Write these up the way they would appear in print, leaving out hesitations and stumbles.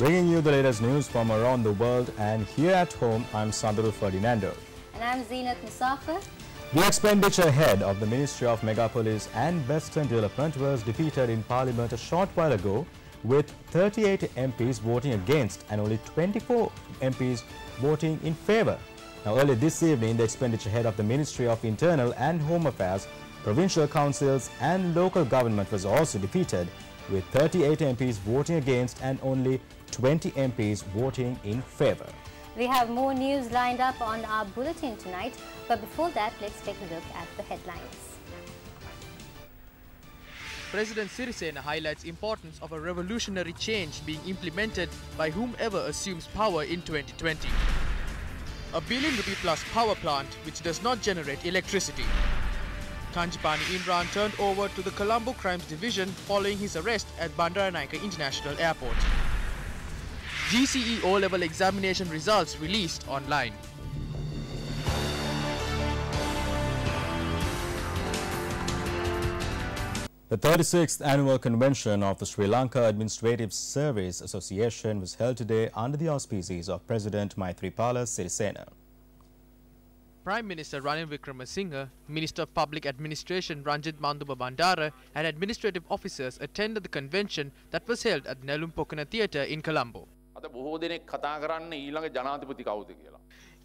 bringing you the latest news from around the world, and here at home, I'm Sandru Ferdinando. And I'm Zeenat Musafir. The expenditure head of the Ministry of Megapolis and Western Development was defeated in Parliament a short while ago, with 38 MPs voting against and only 24 MPs voting in favour. Now, early this evening, the expenditure head of the Ministry of Internal and Home Affairs, provincial councils and local government was also defeated, with 38 MPs voting against and only 20 MPs voting in favour. We have more news lined up on our bulletin tonight, but before that, let's take a look at the headlines. President Sirisena highlights importance of a revolutionary change being implemented by whomever assumes power in 2020. A $1 billion plus power plant which does not generate electricity. Kanjipani Imran turned over to the Colombo Crimes Division following his arrest at Bandaranaike International Airport. GCE O-level examination results released online. The 36th annual convention of the Sri Lanka Administrative Service Association was held today under the auspices of President Maithripala Sirisena. Prime Minister Ranil Wickremesinghe, Minister of Public Administration Ranjit Manduba Bandara and administrative officers attended the convention that was held at Nelum Pokana Theatre in Colombo.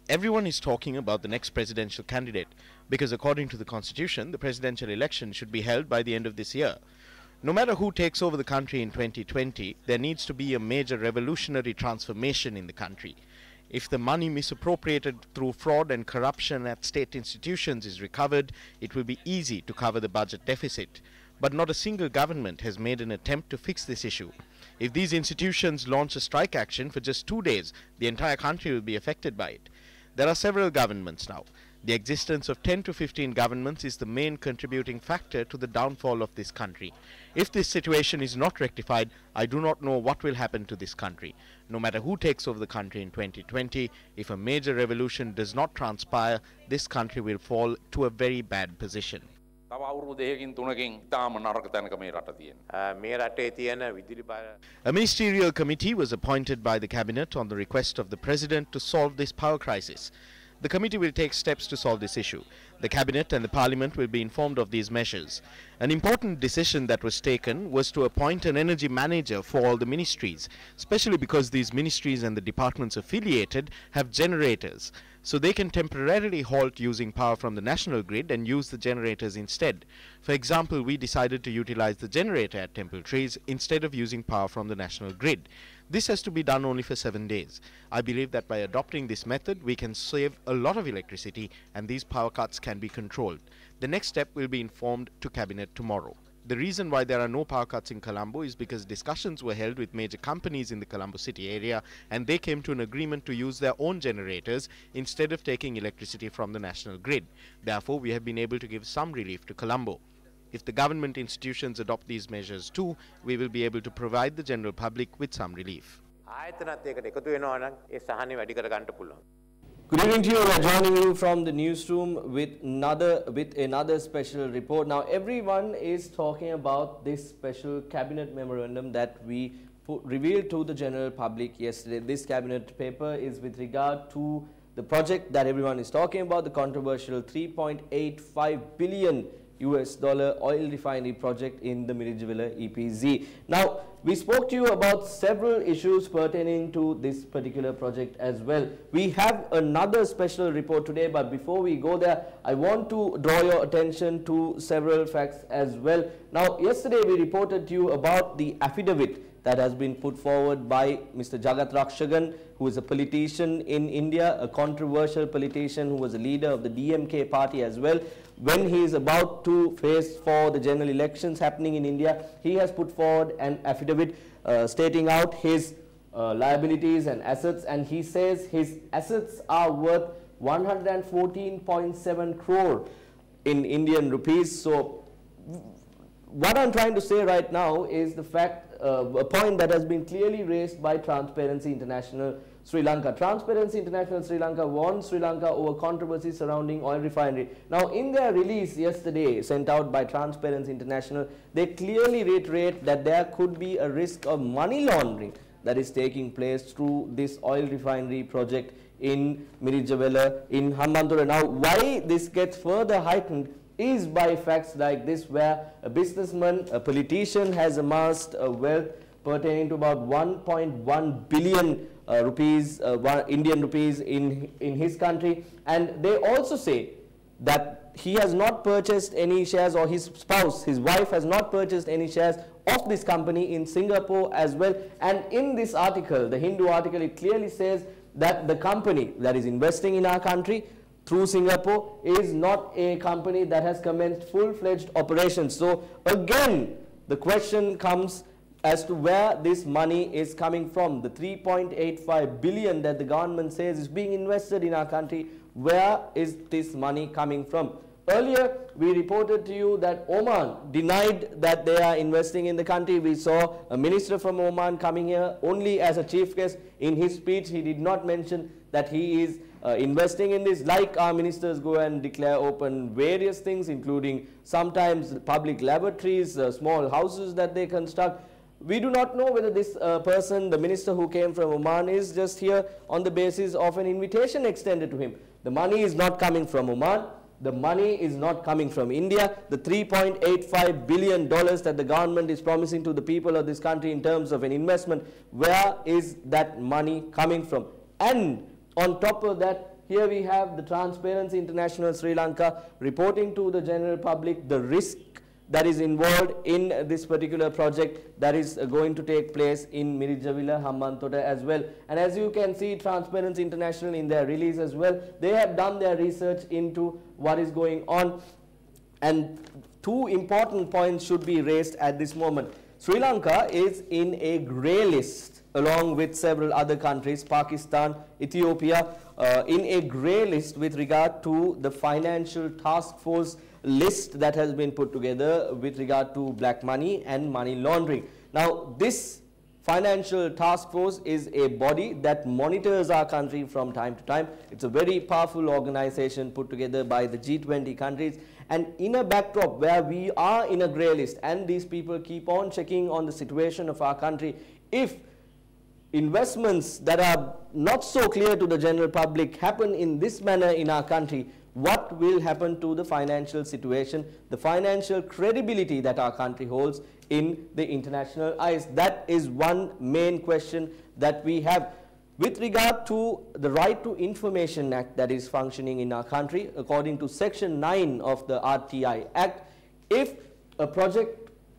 Everyone is talking about the next presidential candidate because according to the constitution, the presidential election should be held by the end of this year. No matter who takes over the country in 2020, there needs to be a major revolutionary transformation in the country. If the money misappropriated through fraud and corruption at state institutions is recovered, it will be easy to cover the budget deficit. But not a single government has made an attempt to fix this issue. If these institutions launch a strike action for just 2 days, the entire country will be affected by it. There are several governments now. The existence of 10 to 15 governments is the main contributing factor to the downfall of this country. If this situation is not rectified, I do not know what will happen to this country. No matter who takes over the country in 2020, if a major revolution does not transpire, this country will fall to a very bad position. A ministerial committee was appointed by the cabinet on the request of the president to solve this power crisis. The committee will take steps to solve this issue. The cabinet and the parliament will be informed of these measures. An important decision that was taken was to appoint an energy manager for all the ministries, especially because these ministries and the departments affiliated have generators, so they can temporarily halt using power from the national grid and use the generators instead. For example, we decided to utilize the generator at Temple Trees instead of using power from the national grid. This has to be done only for 7 days. I believe that by adopting this method, we can save a lot of electricity and these power cuts can be controlled. The next step will be informed to Cabinet tomorrow. The reason why there are no power cuts in Colombo is because discussions were held with major companies in the Colombo city area and they came to an agreement to use their own generators instead of taking electricity from the national grid. Therefore, we have been able to give some relief to Colombo. If the government institutions adopt these measures too, we will be able to provide the general public with some relief. Good evening to you. We are joining you from the newsroom with another special report. Now, everyone is talking about this special cabinet memorandum that we revealed to the general public yesterday. This cabinet paper is with regard to the project that everyone is talking about, the controversial $3.85 billion oil refinery project in the Mirijuvilla EPZ. Now, we spoke to you about several issues pertaining to this particular project as well. We have another special report today, but before we go there, I want to draw your attention to several facts as well. Now, yesterday we reported to you about the affidavit that has been put forward by Mr. Jagat Rakshagan, who is a politician in India, a controversial politician who was a leader of the DMK party as well. When he is about to face for the general elections happening in India, he has put forward an affidavit stating out his liabilities and assets, and he says his assets are worth 114.7 crore in Indian rupees. So what I'm trying to say right now is the fact, a point that has been clearly raised by Transparency International Sri Lanka. Transparency International Sri Lanka warned Sri Lanka over controversy surrounding oil refinery. Now, in their release yesterday sent out by Transparency International, they clearly reiterate that there could be a risk of money laundering that is taking place through this oil refinery project in Mirijavela in Hambantota. Now, why this gets further heightened is by facts like this, where a businessman, a politician has amassed a wealth pertaining to about 1.1 billion rupees, Indian rupees in his country. And they also say that he has not purchased any shares, or his spouse, his wife has not purchased any shares of this company in Singapore as well. And in this article, the Hindu article, it clearly says that the company that is investing in our country through Singapore is not a company that has commenced full-fledged operations. So again, the question comes as to where this money is coming from. The 3.85 billion that the government says is being invested in our country, where is this money coming from? Earlier, we reported to you that Oman denied that they are investing in the country. We saw a minister from Oman coming here only as a chief guest. In his speech, he did not mention that he is investing in this, like our ministers go and declare open various things, including sometimes public laboratories, small houses that they construct. We do not know whether this person, the minister who came from Oman, is just here on the basis of an invitation extended to him. The money is not coming from Oman. The money is not coming from India. The $3.85 billion that the government is promising to the people of this country in terms of an investment, where is that money coming from? And on top of that, here we have the Transparency International Sri Lanka reporting to the general public the risk that is involved in this particular project that is going to take place in Mirijavela, Hambantota as well. And as you can see, Transparency International in their release as well, they have done their research into what is going on. And two important points should be raised at this moment. Sri Lanka is in a grey list along with several other countries, Pakistan, Ethiopia, in a grey list with regard to the financial task force list that has been put together with regard to black money and money laundering. Now, this financial task force is a body that monitors our country from time to time. It's a very powerful organization put together by the G20 countries. And in a backdrop where we are in a grey list and these people keep on checking on the situation of our country, if investments that are not so clear to the general public happen in this manner in our country, what will happen to the financial situation, the financial credibility that our country holds in the international eyes? That is one main question that we have. With regard to the Right to Information Act that is functioning in our country, according to Section 9 of the RTI Act, if a project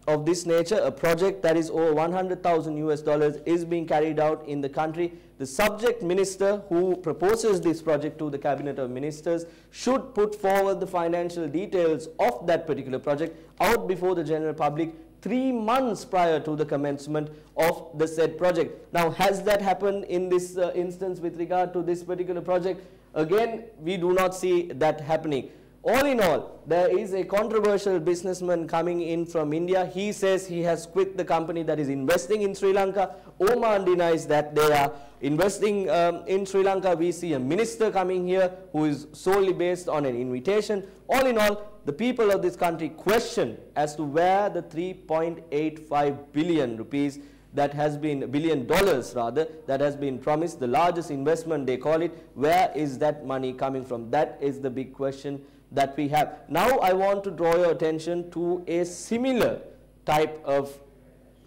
of this nature, a project that is over $100,000 is being carried out in the country, the subject minister who proposes this project to the Cabinet of Ministers should put forward the financial details of that particular project out before the general public 3 months prior to the commencement of the said project. Now, has that happened in this instance with regard to this particular project? Again, we do not see that happening. All in all, there is a controversial businessman coming in from India. He says he has quit the company that is investing in Sri Lanka. Oman denies that they are investing in Sri Lanka. We see a minister coming here who is solely based on an invitation. All in all, the people of this country question as to where the 3.85 billion rupees that has been, $billion rather, that has been promised, the largest investment they call it, where is that money coming from? That is the big question that we have. Now I want to draw your attention to a similar type of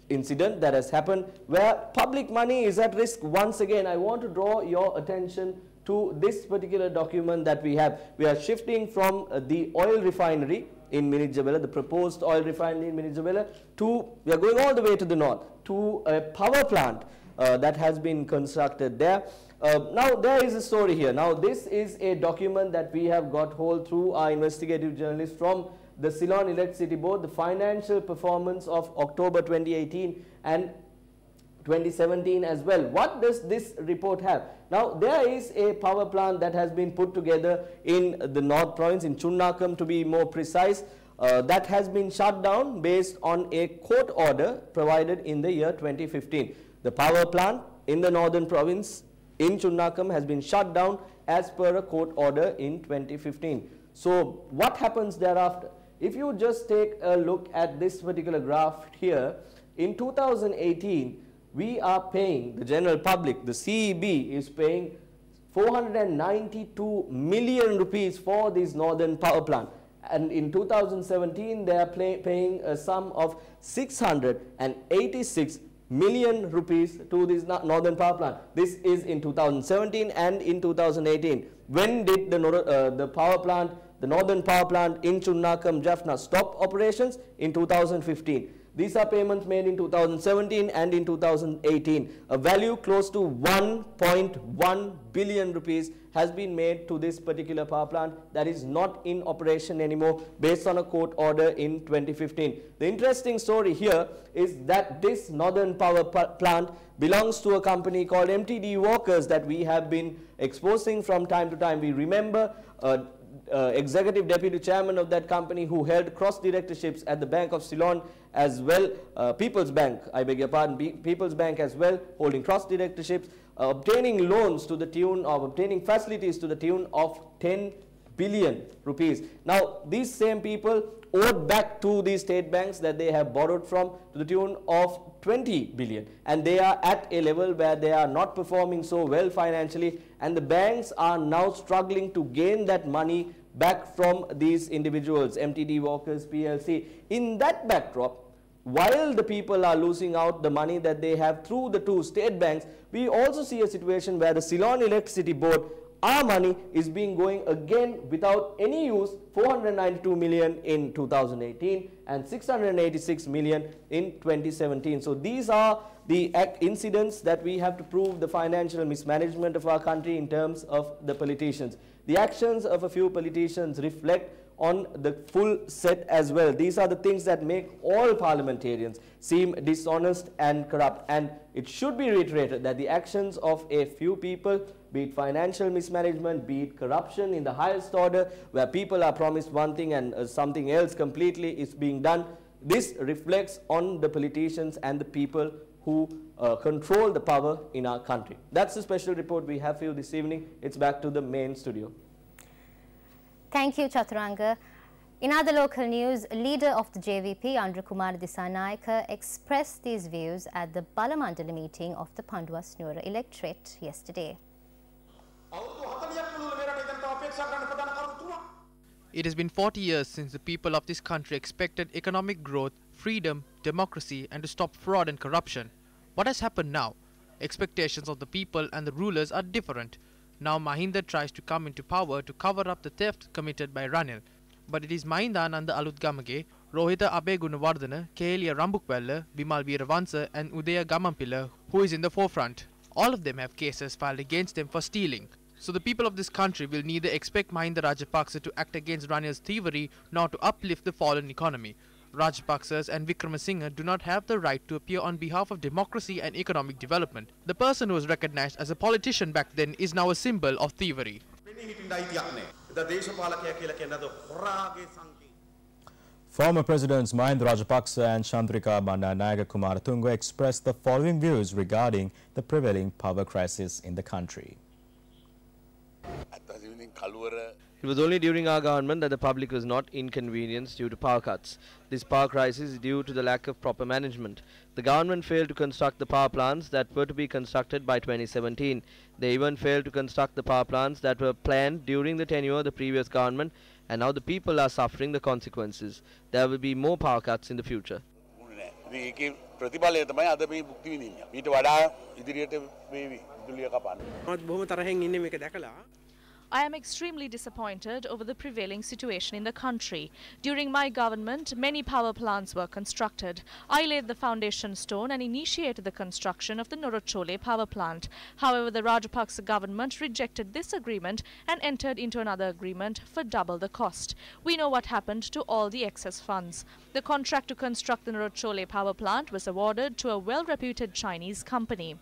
incident that has happened where public money is at risk. Once again, I want to draw your attention to this particular document that we have. We are shifting from the oil refinery in Mirijavela, the proposed oil refinery in Mirijavela, to, we are going all the way to the north, to a power plant that has been constructed there. Now, there is a story here. Now, this is a document that we have got hold through our investigative journalists from the Ceylon Electricity Board, the financial performance of October 2018 and 2017 as well. What does this report have? Now, there is a power plant that has been put together in the North Province, in Chunnakam to be more precise, that has been shut down based on a court order provided in the year 2015. The power plant in the Northern Province in Chunnakam has been shut down as per a court order in 2015. So what happens thereafter? If you just take a look at this particular graph here, in 2018, we are paying, the general public, the CEB is paying 492 million rupees for this northern power plant. And in 2017, they are paying a sum of 686 million rupees to this northern power plant. This is in 2017 and in 2018. When did the northern power plant in Chunnakam, Jaffna stop operations? In 2015. These are payments made in 2017 and in 2018. A value close to 1.1 billion rupees has been made to this particular power plant that is not in operation anymore based on a court order in 2015. The interesting story here is that this northern power plant belongs to a company called MTD Walkers that we have been exposing from time to time. We remember executive deputy chairman of that company who held cross directorships at the Bank of Ceylon as well, People's Bank, I beg your pardon, People's Bank as well, holding cross directorships, obtaining loans to the tune of, obtaining facilities to the tune of 10 billion rupees. Now, these same people owed back to the state banks that they have borrowed from to the tune of 20 billion. And they are at a level where they are not performing so well financially, and the banks are now struggling to gain that money back from these individuals, MTD Walkers PLC. In that backdrop, while the people are losing out the money that they have through the two state banks, we also see a situation where the Ceylon Electricity Board, our money is being going again without any use, 492 million in 2018 and 686 million in 2017. So these are the incidents that we have to prove the financial mismanagement of our country in terms of the politicians. The actions of a few politicians reflect on the full set as well. These are the things that make all parliamentarians seem dishonest and corrupt. And it should be reiterated that the actions of a few people, be it financial mismanagement, be it corruption in the highest order, where people are promised one thing and something else completely is being done, this reflects on the politicians and the people who control the power in our country. That's the special report we have for you this evening. It's back to the main studio. Thank you, Chaturanga. In other local news, leader of the JVP, Andra Kumar Dissanayaka, expressed these views at the Balamandala meeting of the Pandua Snura electorate yesterday. It has been 40 years since the people of this country expected economic growth, freedom, democracy, and to stop fraud and corruption. What has happened now? Expectations of the people and the rulers are different. Now Mahinda tries to come into power to cover up the theft committed by Ranil. But it is Mahinda Ananda Alutgamage, Rohita Abegunawardana, Kelia Rambukwella, Bimal Veeravansa and Udaya Gamampilla who is in the forefront. All of them have cases filed against them for stealing. So the people of this country will neither expect Mahinda Rajapaksa to act against Ranil's thievery nor to uplift the fallen economy. Rajapaksas and Vikramasinghe do not have the right to appear on behalf of democracy and economic development. The person who was recognized as a politician back then is now a symbol of thievery. Former Presidents Mahinda Rajapaksa and Chandrika Bandaranaike Kumaratunga expressed the following views regarding the prevailing power crisis in the country. It was only during our government that the public was not inconvenienced due to power cuts. This power crisis is due to the lack of proper management. The government failed to construct the power plants that were to be constructed by 2017. They even failed to construct the power plants that were planned during the tenure of the previous government, and now the people are suffering the consequences. There will be more power cuts in the future. I am extremely disappointed over the prevailing situation in the country. During my government, many power plants were constructed. I laid the foundation stone and initiated the construction of the Norochole power plant. However, the Rajapaksa government rejected this agreement and entered into another agreement for double the cost. We know what happened to all the excess funds. The contract to construct the Norochole power plant was awarded to a well-reputed Chinese company.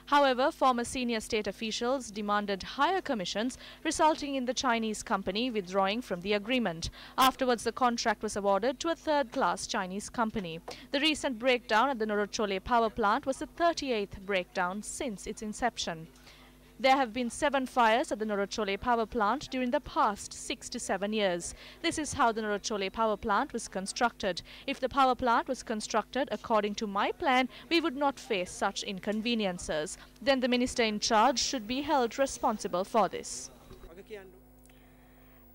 However, former senior state officials demanded higher commissions, resulting in the Chinese company withdrawing from the agreement. Afterwards, the contract was awarded to a third-class Chinese company. The recent breakdown at the Norochole power plant was the 38th breakdown since its inception. There have been 7 fires at the Norachole power plant during the past 6 to 7 years. This is how the Norachole power plant was constructed. If the power plant was constructed according to my plan, we would not face such inconveniences. Then the minister in charge should be held responsible for this.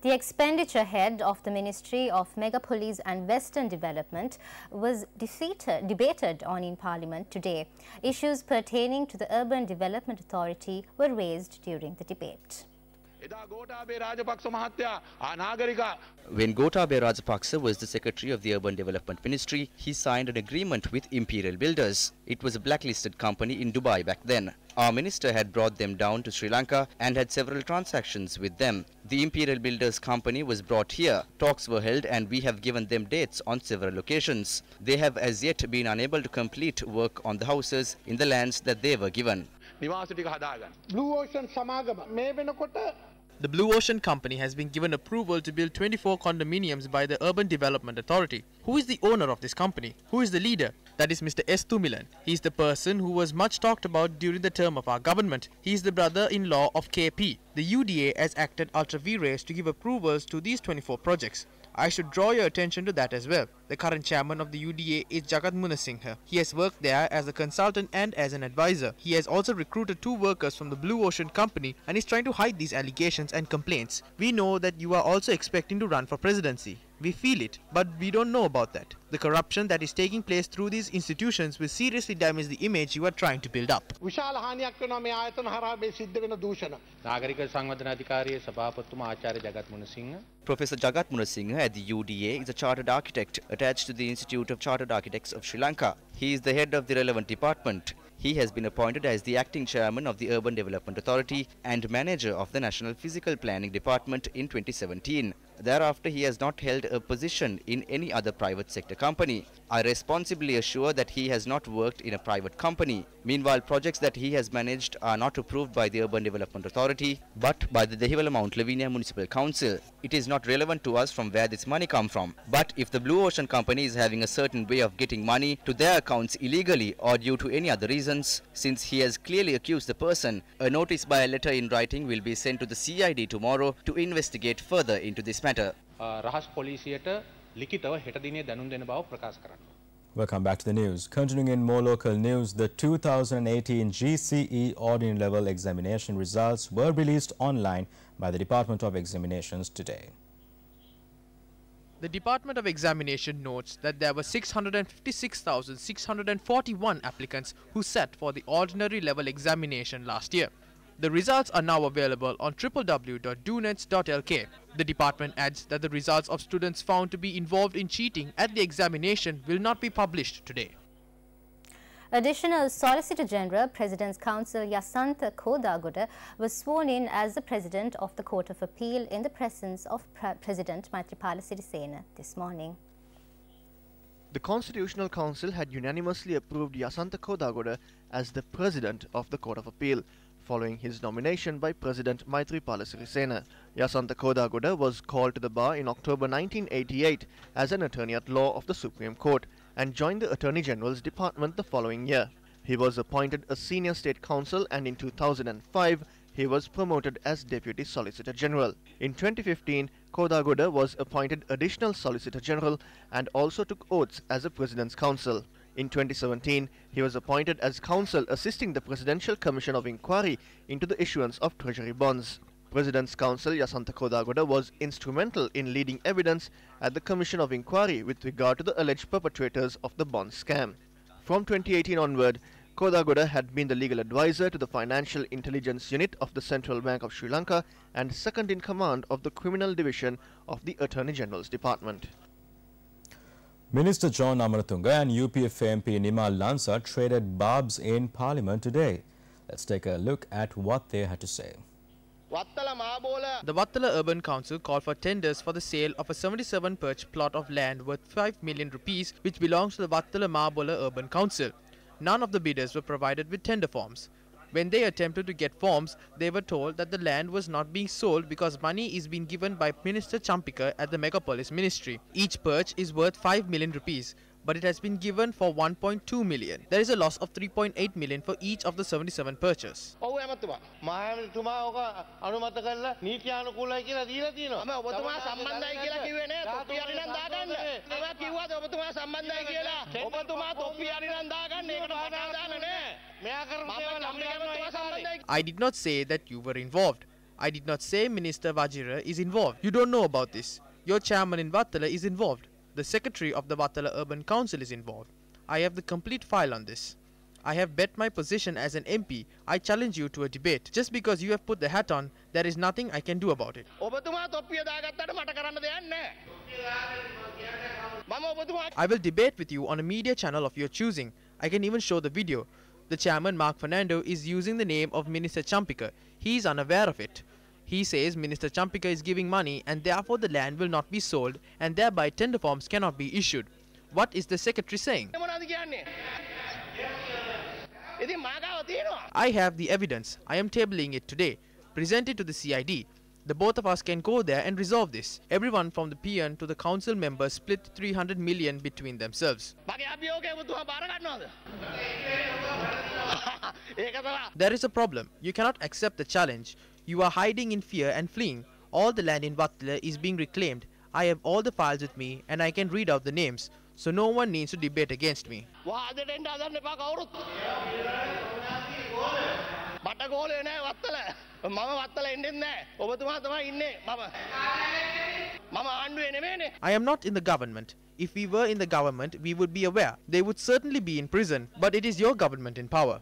The expenditure head of the Ministry of Megapolis and Western Development was debated on in Parliament today. Issues pertaining to the Urban Development Authority were raised during the debate. When Gotabaya Rajapaksa was the Secretary of the Urban Development Ministry, he signed an agreement with Imperial Builders. It was a blacklisted company in Dubai back then. Our minister had brought them down to Sri Lanka and had several transactions with them. The Imperial Builders company was brought here. Talks were held and we have given them dates on several occasions. They have as yet been unable to complete work on the houses in the lands that they were given. Blue Ocean Samagama මේ වෙනකොට The Blue Ocean Company has been given approval to build 24 condominiums by the Urban Development Authority. Who is the owner of this company? Who is the leader? That is Mr. S. Thumilan. He is the person who was much talked about during the term of our government. He is the brother-in-law of KP. The UDA has acted ultra vires to give approvals to these 24 projects. I should draw your attention to that as well. The current chairman of the UDA is Jagat Munasinghe. He has worked there as a consultant and as an advisor. He has also recruited 2 workers from the Blue Ocean Company and is trying to hide these allegations and complaints. We know that you are also expecting to run for presidency. We feel it, but we don't know about that. The corruption that is taking place through these institutions will seriously damage the image you are trying to build up. විශාල හානියක් වෙනවා මේ ආයතන හරහා මේ සිද්ධ වෙන දූෂණ. නාගරික සංවර්ධන අධිකාරියේ සභාපතිතුමා ආචාර්ය Jagath Munasinghe. Professor Jagat Munasinghe at the UDA is a chartered architect attached to the Institute of Chartered Architects of Sri Lanka. He is the head of the relevant department. He has been appointed as the acting chairman of the Urban Development Authority and manager of the National Physical Planning Department in 2017. Thereafter, he has not held a position in any other private sector company. I responsibly assure that he has not worked in a private company. Meanwhile, projects that he has managed are not approved by the Urban Development Authority, but by the Dehiwala Mount Lavinia Municipal Council. It is not relevant to us from where this money comes from. But if the Blue Ocean Company is having a certain way of getting money to their accounts illegally or due to any other reasons, since he has clearly accused the person, a notice by a letter in writing will be sent to the CID tomorrow to investigate further into this matter. රහස් පොලිසියට ලිඛිතව හෙට දිනේ දැනුම් දෙන බව ප්‍රකාශ කරන්න. Welcome back to the news. Continuing in more local news, the 2018 GCE Ordinary Level Examination results were released online by the Department of Examinations today. The Department of Examination notes that there were 656,641 applicants who sat for the Ordinary Level Examination last year. The results are now available on www.donets.lk. The department adds that the results of students found to be involved in cheating at the examination will not be published today. Additional Solicitor General, President's Counsel Yasantha Kodagoda was sworn in as the President of the Court of Appeal in the presence of President Maithripala Sirisena this morning. The Constitutional Council had unanimously approved Yasantha Kodagoda as the President of the Court of Appeal, following his nomination by President Maithripala Sirisena. Yasantha Kodagoda was called to the bar in October 1988 as an attorney at law of the Supreme Court and joined the Attorney General's Department the following year. He was appointed a senior state counsel and in 2005 he was promoted as Deputy Solicitor General. In 2015, Kodagoda was appointed Additional Solicitor General and also took oaths as a President's Counsel. In 2017, he was appointed as counsel assisting the Presidential Commission of Inquiry into the issuance of treasury bonds. President's Counsel Yasantha Kodagoda was instrumental in leading evidence at the Commission of Inquiry with regard to the alleged perpetrators of the bond scam. From 2018 onward, Kodagoda had been the legal advisor to the Financial Intelligence Unit of the Central Bank of Sri Lanka and second in command of the Criminal Division of the Attorney General's Department. Minister John Amaratunga and UPF MP Nimal Lanka traded barbs in Parliament today. Let's take a look at what they had to say. The Wattala Urban Council called for tenders for the sale of a 77-perch plot of land worth 5 million rupees which belongs to the Wattala Mabola Urban Council. None of the bidders were provided with tender forms. When they attempted to get forms, they were told that the land was not being sold because money is being given by Minister Champika at the Megapolis Ministry. Each perch is worth 5 million rupees. but it has been given for 1.2 million. There is a loss of 3.8 million for each of the 77 purchase. I did not say that you were involved. I did not say Minister Vajira is involved. You don't know about this. Your chairman in Vattala is involved. The secretary of the Vattala Urban Council is involved. I have the complete file on this. I have bet my position as an MP. I challenge you to a debate. Just because you have put the hat on, there is nothing I can do about it. I will debate with you on a media channel of your choosing. I can even show the video. The chairman, Mark Fernando, is using the name of Minister Champika. He is unaware of it. He says Minister Champika is giving money and therefore the land will not be sold and thereby tender forms cannot be issued. What is the secretary saying? I have the evidence. I am tabling it today. Present it to the CID. The both of us can go there and resolve this. Everyone from the PN to the council members split 300 million between themselves. There is a problem. You cannot accept the challenge. You are hiding in fear and fleeing. All the land in Vattala is being reclaimed. I have all the files with me and I can read out the names. So no one needs to debate against me. I am not in the government. If we were in the government, we would be aware. They would certainly be in prison, but it is your government in power.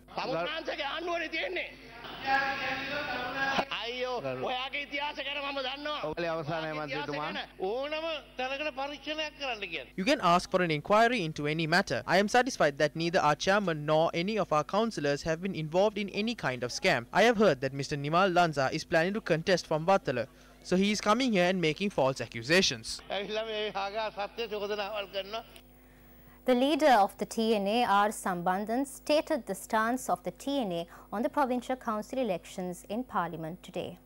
You can ask for an inquiry into any matter. I am satisfied that neither our chairman nor any of our councillors have been involved in any kind of scam. I have heard that Mr. Nimal Lanza is planning to contest from Vattala. So he is coming here and making false accusations. The leader of the TNA, R. Sambandhan, stated the stance of the TNA on the provincial council elections in Parliament today.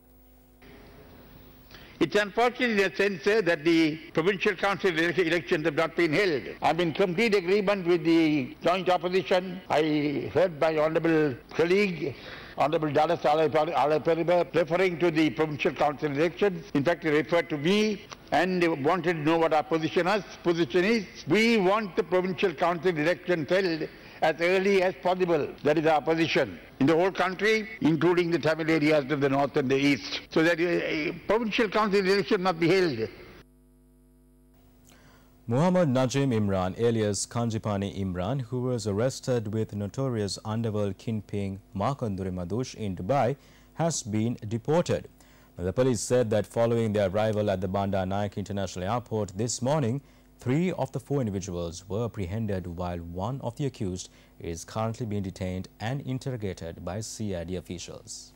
It's unfortunate in a sense that the provincial council elections have not been held. I'm in complete agreement with the joint opposition. I heard my honourable colleague, Honourable Dallas Alaperiba, referring to the provincial council elections. In fact, he referred to me and wanted to know what our position is. We want the provincial council elections held as early as possible. That is our position. In the whole country, including the Tamil areas of the north and the east. So that a provincial council election must be held. Muhammad Najim Imran, alias Kanjipani Imran, who was arrested with notorious underworld kingpin Markanduri Madush in Dubai, has been deported. The police said that following their arrival at the Bandar Naik International Airport this morning, 3 of the 4 individuals were apprehended while one of the accused is currently being detained and interrogated by CID officials.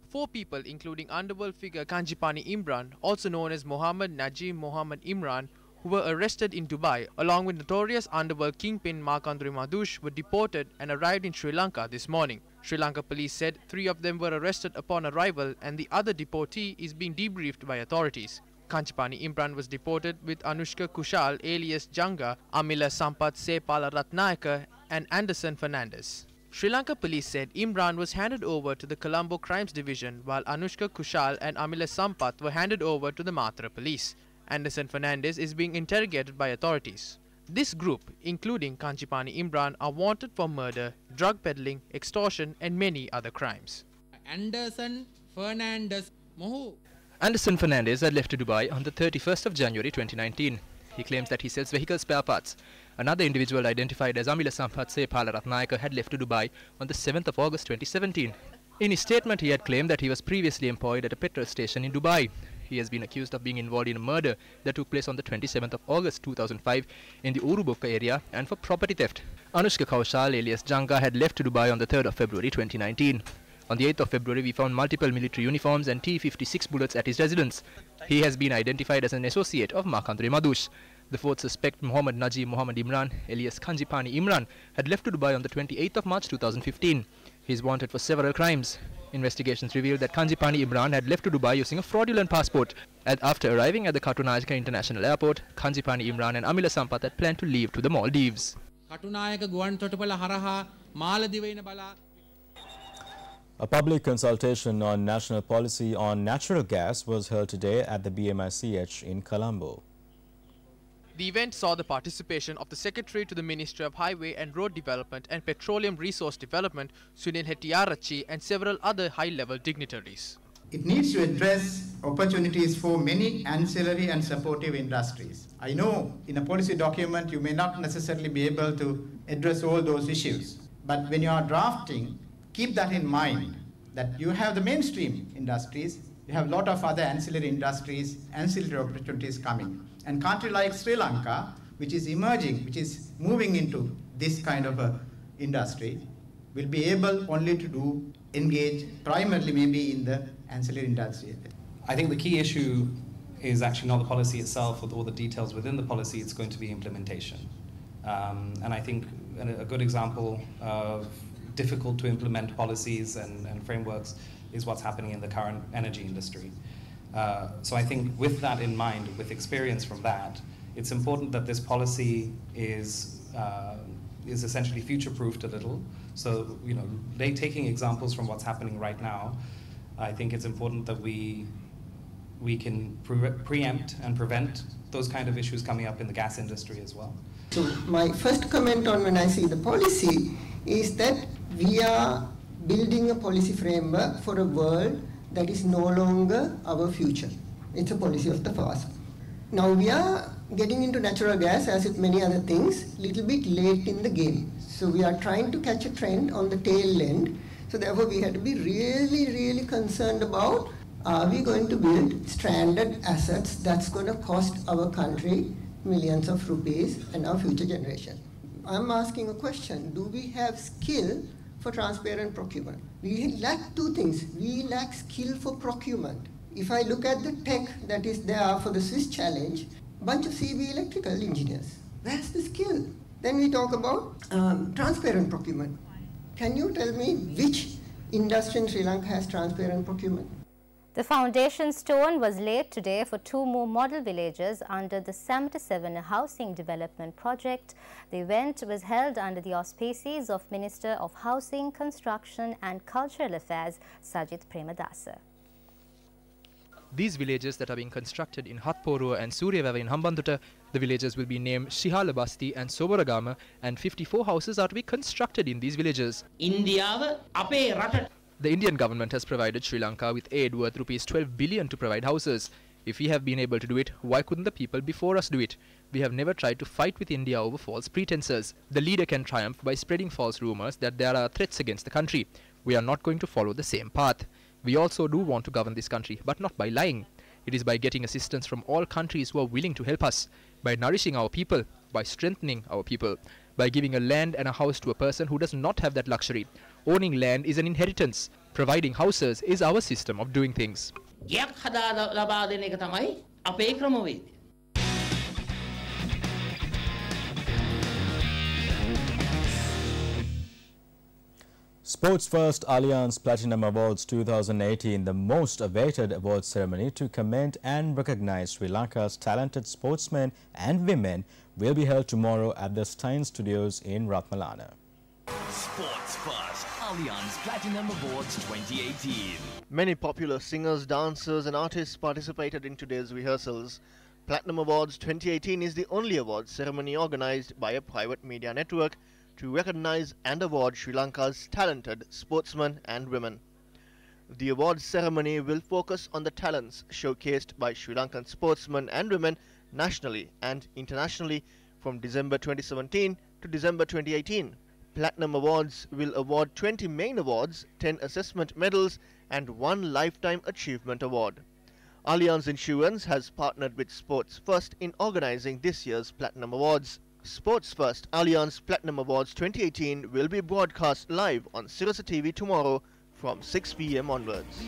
4 people, including underworld figure Kanjipani Imran, also known as Muhammad Najim Muhammad Imran, who were arrested in Dubai, along with notorious underworld kingpin Markanduri Madush, were deported and arrived in Sri Lanka this morning. Sri Lanka police said 3 of them were arrested upon arrival and the other deportee is being debriefed by authorities. Kanjipani Imran was deported with Anushka Kushal alias Janga, Amila Sampath Sepala Ratnayaka and Anderson Fernandez. Sri Lanka police said Imran was handed over to the Colombo Crimes Division while Anushka Kushal and Amila Sampath were handed over to the Matra police. Anderson Fernandez is being interrogated by authorities. This group, including Kanjipani Imran, are wanted for murder, drug peddling, extortion and many other crimes. Anderson Fernandez had left Dubai on the 31st of January 2019. He claims that he sells vehicle spare parts. Another individual identified as Amila Sampath Sepala Ratnayaka had left Dubai on the 7th of August 2017. In his statement, he had claimed that he was previously employed at a petrol station in Dubai. He has been accused of being involved in a murder that took place on the 27th of August 2005 in the Urubokka area and for property theft. Anushka Kaushal alias Janga had left Dubai on the 3rd of February 2019. On the 8th of February, we found multiple military uniforms and T-56 bullets at his residence. He has been identified as an associate of Markanduri Madush. The 4th suspect, Muhammad Najim Muhammad Imran, alias Kanjipani Imran, had left Dubai on the 28th of March 2015. He is wanted for several crimes. Investigations revealed that Kanjipani Imran had left to Dubai using a fraudulent passport. After arriving at the Katunayaka International Airport, Kanjipani Imran and Amila Sampath had planned to leave to the Maldives. A public consultation on national policy on natural gas was held today at the BMICH in Colombo. The event saw the participation of the Secretary to the Ministry of Highway and Road Development and Petroleum Resource Development, Sunil Hettiarachchi, and several other high-level dignitaries. It needs to address opportunities for many ancillary and supportive industries. I know in a policy document you may not necessarily be able to address all those issues, but when you are drafting, keep that in mind, that you have the mainstream industries, you have a lot of other ancillary industries, ancillary opportunities coming. And country like Sri Lanka, which is emerging, which is moving into this kind of a industry, will be able only to engage primarily maybe in the ancillary industry. I think the key issue is actually not the policy itself or the details within the policy, it's going to be implementation. And I think a good example of difficult to implement policies and frameworks is what's happening in the current energy industry. So I think with that in mind, with experience from that, it's important that this policy is essentially future-proofed a little. So, you know, taking examples from what's happening right now, I think it's important that we can preempt and prevent those kind of issues coming up in the gas industry as well. So my first comment on when I see the policy is that we are building a policy framework for a world that is no longer our future. It's a policy of the past. Now we are getting into natural gas, as with many other things, little bit late in the game. So we are trying to catch a trend on the tail end. So therefore we have to be really, really concerned about, are we going to build stranded assets that's going to cost our country millions of rupees and our future generation? I'm asking a question, do we have skill for transparent procurement? We lack two things. We lack skill for procurement. If I look at the tech that is there for the Swiss challenge, bunch of CB electrical engineers. That's the skill. Then we talk about transparent procurement. Can you tell me which industry in Sri Lanka has transparent procurement? The foundation stone was laid today for 2 more model villages under the Samata 7 housing development project. The event was held under the auspices of Minister of Housing, Construction and Cultural Affairs, Sajith Premadasa. These villages that are being constructed in Hatporua and Suryavawa in Hambantota, the villages will be named Shihala Basti and Soboragama, and 54 houses are to be constructed in these villages. The Indian government has provided Sri Lanka with aid worth Rs 12 billion to provide houses. If we have been able to do it, why couldn't the people before us do it? We have never tried to fight with India over false pretenses. The leader can triumph by spreading false rumours that there are threats against the country. We are not going to follow the same path. We also do want to govern this country, but not by lying. It is by getting assistance from all countries who are willing to help us, by nourishing our people, by strengthening our people, by giving a land and a house to a person who does not have that luxury. Owning land is an inheritance. Providing houses is our system of doing things. Sports First Alliance Platinum Awards 2018, the most awaited award ceremony to commend and recognize Sri Lanka's talented sportsmen and women, will be held tomorrow at the Stein Studios in Ratmalana. Sports First Alliance Platinum Awards 2018. Many popular singers, dancers and artists participated in today's rehearsals. Platinum Awards 2018 is the only awards ceremony organized by a private media network to recognize and award Sri Lanka's talented sportsmen and women. The awards ceremony will focus on the talents showcased by Sri Lankan sportsmen and women nationally and internationally from December 2017 to December 2018. Platinum Awards will award 20 main awards, 10 assessment medals and 1 Lifetime Achievement Award. Allianz Insurance has partnered with Sports First in organizing this year's Platinum Awards. Sports First Allianz Platinum Awards 2018 will be broadcast live on Sirasa TV tomorrow from 6 p.m. onwards.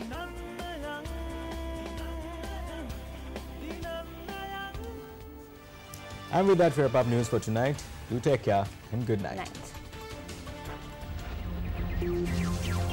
And with that, we wrap up news for tonight. Do take care and good night. Good night.